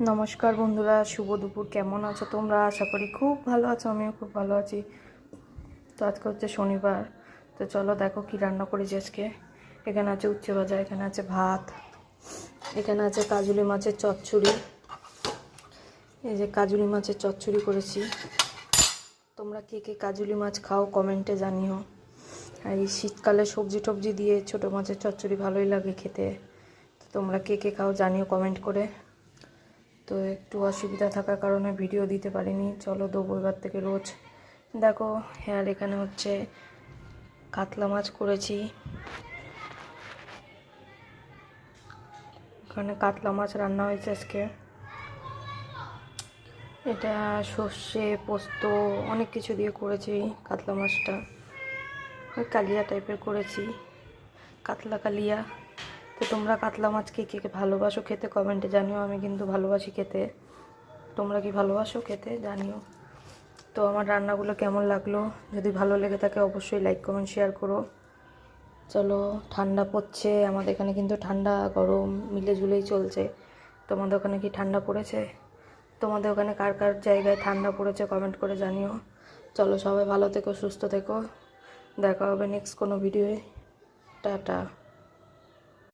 নমস্কার বন্ধুরা, শুভ দুপুর। কেমন আছো তোমরা? আশা করি খুব ভালো আছো, আমিও খুব ভালো আছি। তো আজকে হচ্ছে শনিবার, তো চলো দেখো কি রান্না করেছি আজকে। এখানে আছে উচ্ছে ভাজা, এখানে আছে ভাত, এখানে আছে কাজুলি মাছের চচ্চড়ি। এই যে কাজুলি মাছের চচ্চড়ি করেছি। তোমরা কে কে কাজুলি মাছ খাও কমেন্টে জানিও। আর এই শীতকালে সবজি টবজি দিয়ে ছোটো মাছের চচ্চড়ি ভালোই লাগে খেতে। তো তোমরা কে কে খাও জানিও কমেন্ট করে। তো একটু অসুবিধা থাকার কারণে ভিডিও দিতে পারিনি। চলো দেবো এবার থেকে রোজ। দেখো আর এখানে হচ্ছে কাতলা মাছ করেছি। এখানে কাতলা মাছ রান্না হয়েছে আজকে। এটা সর্ষে পোস্ত অনেক কিছু দিয়ে করেছি কাতলা মাছটা। কালিয়া টাইপের করেছি, কাতলা কালিয়া। তো তোমরা কাতলা মাছ কে কে ভালোবাসো খেতে কমেন্টে জানিও। আমি কিন্তু ভালোবাসি খেতে। তোমরা কি ভালোবাসো খেতে জানিও। তো আমার রান্নাগুলো কেমন লাগলো, যদি ভালো লেগে থাকে অবশ্যই লাইক কমেন্ট শেয়ার করো। চলো, ঠান্ডা পড়ছে আমাদের এখানে, কিন্তু ঠান্ডা গরম মিলে ঝুলেই চলছে। তোমাদের ওখানে কি ঠান্ডা পড়েছে? তোমাদের ওখানে কার কার জায়গায় ঠান্ডা পড়েছে কমেন্ট করে জানিও। চলো, সবাই ভালো থেকো, সুস্থ থেকো। দেখা হবে নেক্সট কোনো ভিডিওয়ে। টাটা।